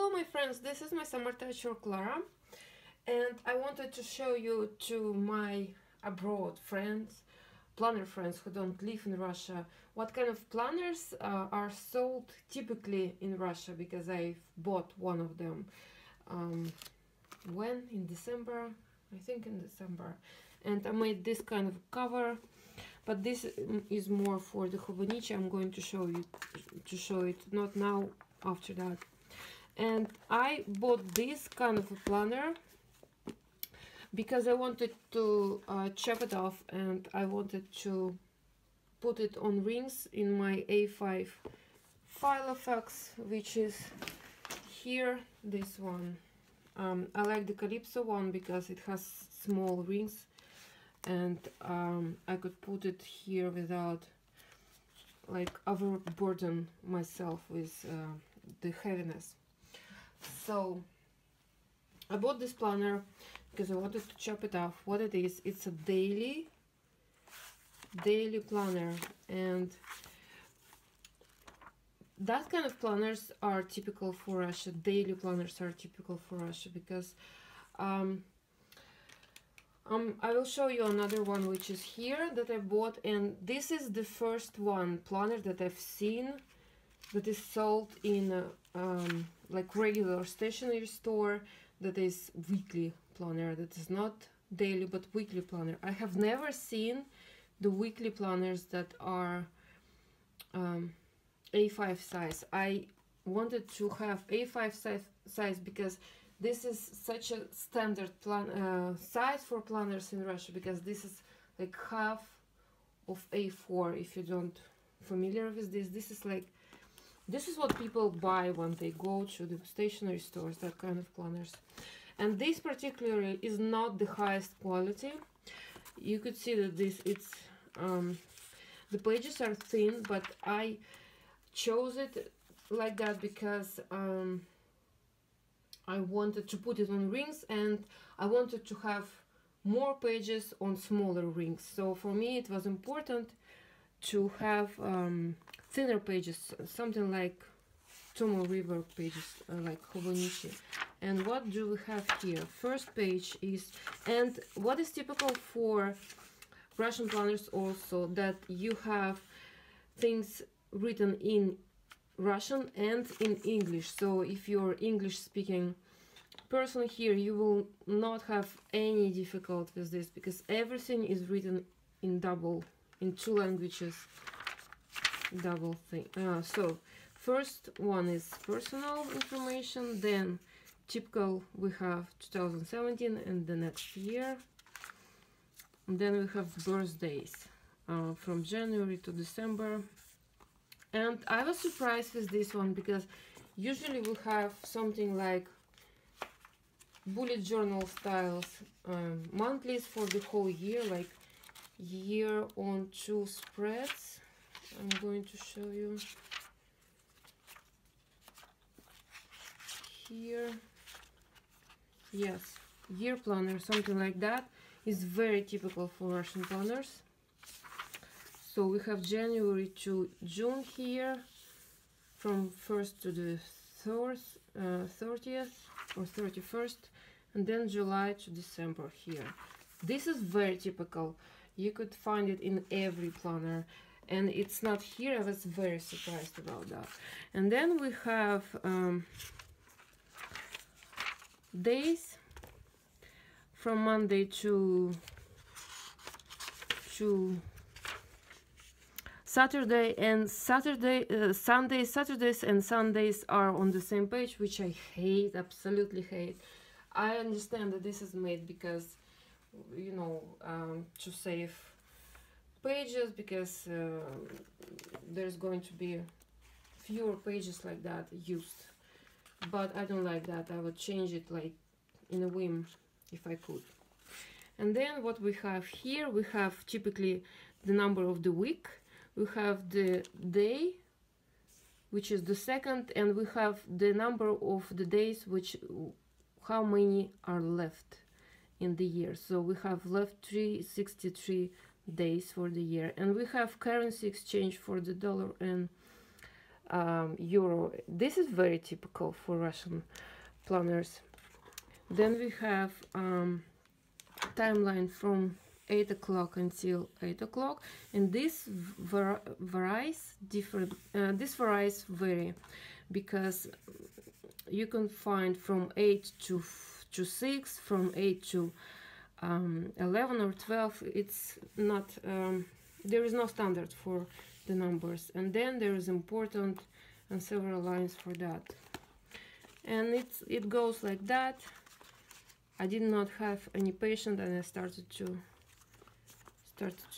Hello my friends, this is my MySummerTouch or Clara, and I wanted to show you to my abroad friends, planner friends who don't live in Russia, what kind of planners are sold typically in Russia, because I've bought one of them when? In December, I think in December, and I made this kind of cover, but this is more for the Hobonichi. I'm going to show it not now, after that. And I bought this kind of a planner because I wanted to chop it off, and I wanted to put it on rings in my A5 file effects, which is here, this one. I like the Calypso one because it has small rings, and I could put it here without like overburden myself with the heaviness. So I bought this planner because I wanted to chop it off. What it is, it's a daily planner, and that kind of planners are typical for Russia. Daily planners are typical for Russia because I will show you another one which is here that I bought, and this is the first one planner that I've seen that is sold in like regular stationery store, that is weekly planner, that is not daily but weekly planner. I have never seen the weekly planners that are A5 size. I wanted to have A5 size because this is such a standard size for planners in Russia, because this is like half of A4. If you don't familiar with this is like, this is what people buy when they go to the stationery stores, that kind of planners. And this particularly is not the highest quality. You could see that it's the pages are thin, but I chose it like that because I wanted to put it on rings, and I wanted to have more pages on smaller rings. So for me it was important to have thinner pages, something like Tomo River pages, like Hobonichi. And what do we have here? First page is, and what is typical for Russian planners also, that you have things written in Russian and in English. So if you're English speaking person here, you will not have any difficulty with this, because everything is written in two languages, double thing. So first one is personal information, then typical we have 2017 and the next year, and then we have birthdays from January to December. And I was surprised with this one because usually we have something like bullet journal styles monthlies for the whole year, like year on 2 spreads. I'm going to show you here. Yes, year planner, something like that, is very typical for Russian planners. So we have January to June here, from 1st to the 30th or 31st, and then July to December here. This is very typical. You could find it in every planner, and it's not here. I was very surprised about that. And then we have days from Monday to Saturday, and Saturdays and Sundays are on the same page, which I hate, absolutely hate. I understand that this is made because, you know, to save pages, because there's going to be fewer pages like that used, but I don't like that. I would change it like in a whim if I could. And then what we have here, we have typically the number of the week, we have the day, which is the second, and we have the number of the days, which how many are left in the year. So we have left 363 days for the year, and we have currency exchange for the dollar and euro. This is very typical for Russian planners. Then we have timeline from 8 o'clock until 8 o'clock, and this varies different. This varies vary because you can find from 8 to 6, from 8 to 11 or 12. It's not there is no standard for the numbers, and then there is important and several lines for that, and it goes like that. I did not have any patience, and I started to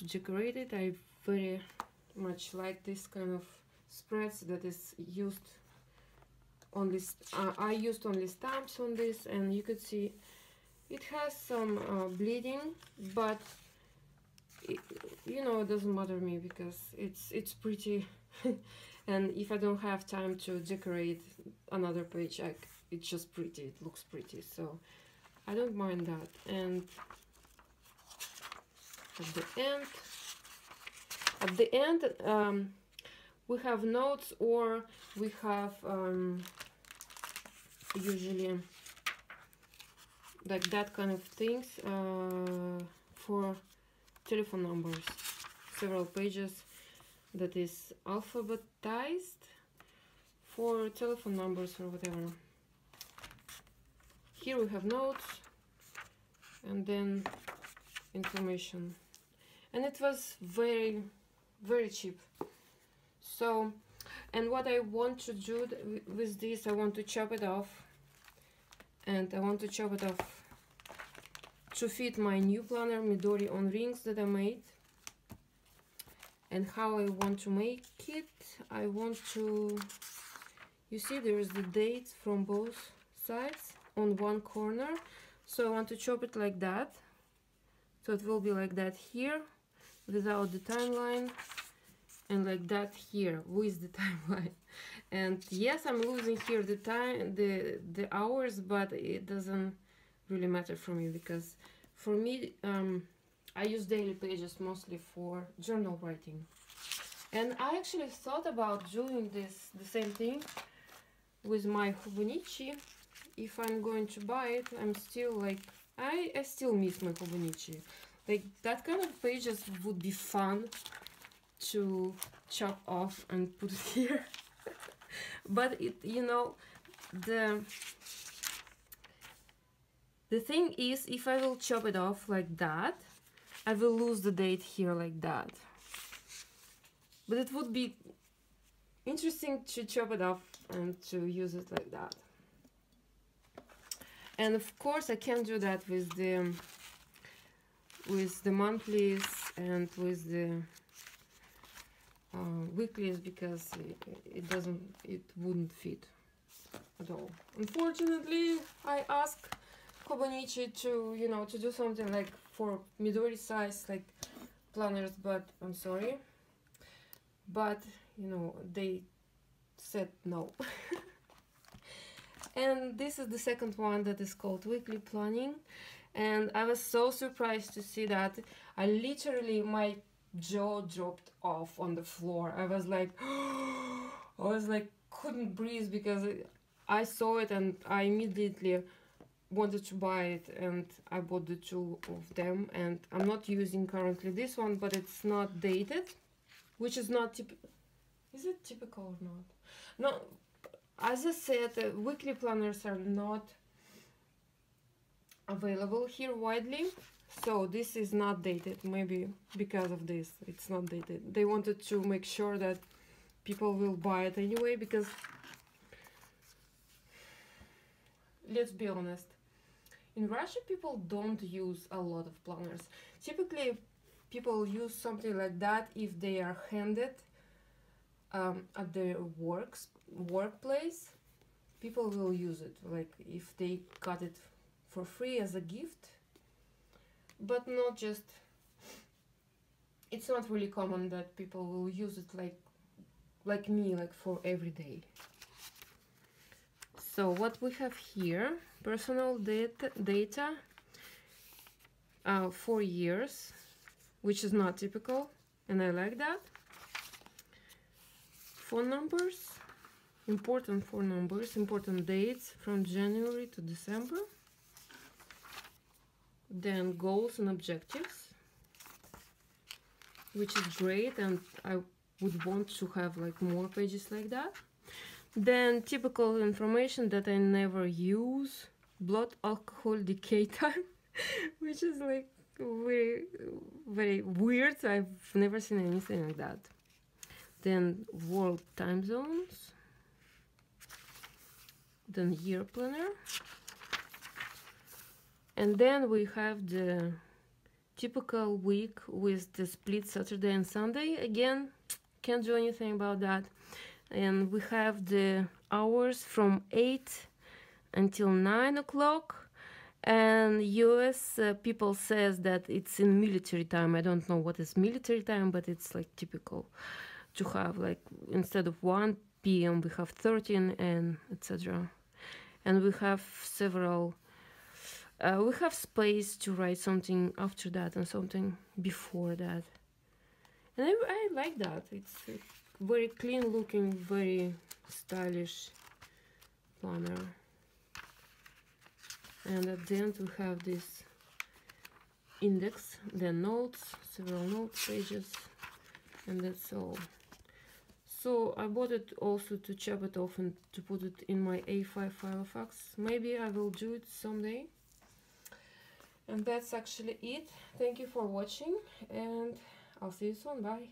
decorate it. I very much like this kind of spreads that is used only. I used only stamps on this, and you could see it has some bleeding, but you know, it doesn't bother me because it's pretty. And if I don't have time to decorate another page, it's just pretty, it looks pretty, so I don't mind that. And at the end we have notes, or we have usually like that kind of things for telephone numbers, several pages that is alphabetized for telephone numbers or whatever. Here we have notes, and then information, and it was very, very cheap. So, and what I want to do with this, I want to chop it off, and I want to chop it off to fit my new planner Midori on rings that I made. And how I want to make it, I want to, you see there is the date from both sides on one corner, so I want to chop it like that, so it will be like that here without the timeline, and like that here with the timeline. And yes, I'm losing here the time, the hours, but it doesn't really matter for me, because for me I use daily pages mostly for journal writing. And I actually thought about doing the same thing with my Hobonichi. If I'm going to buy it, I'm still like, I still miss my Hobonichi. Like, that kind of pages would be fun to chop off and put it here. But it, you know, the thing is, if I will chop it off like that, I will lose the date here like that. But it would be interesting to chop it off and to use it like that. And of course I can't do that with the monthlies and with the weeklies, because it wouldn't fit at all. Unfortunately, I asked Hobonichi to, you know, to do something like for Midori size like planners, but I'm sorry, but you know, they said no. And this is the second one that is called weekly planning, and I was so surprised to see that. I literally, my jaw dropped off on the floor. I was like couldn't breathe, because I saw it and I immediately wanted to buy it, and I bought the two of them. And I'm not using currently this one, but it's not dated, which is not typical. Is it typical or not? No, as I said, weekly planners are not available here widely, so this is not dated. Maybe because of this it's not dated. They wanted to make sure that people will buy it anyway, because let's be honest, in Russia people don't use a lot of planners. Typically people use something like that if they are handed at their workplace. People will use it, like if they got it for free as a gift, but not just, it's not really common that people will use it like me, like for every day. So what we have here, personal data 4 years, which is not typical, and I like that. Phone numbers, important 4 numbers, important dates from January to December. Then goals and objectives, which is great, and I would want to have like more pages like that. Then typical information that I never use, blood alcohol decay time, which is like very, very weird. I've never seen anything like that. Then world time zones. Then year planner. And then we have the typical week with the split Saturday and Sunday. Again, can't do anything about that. And we have the hours from 8 until 9 o'clock. And US people says that it's in military time. I don't know what is military time, but it's like typical to have like instead of 1 p.m. we have 13 and etc. And we have several we have space to write something after that and something before that. And I like that. It's very clean looking, very stylish planner. And at the end we have this index, then notes, several notes pages, and that's all. So I bought it also to chop it off and to put it in my A5 file fax. Maybe I will do it someday. And that's actually it. Thank you for watching, and I'll see you soon. Bye.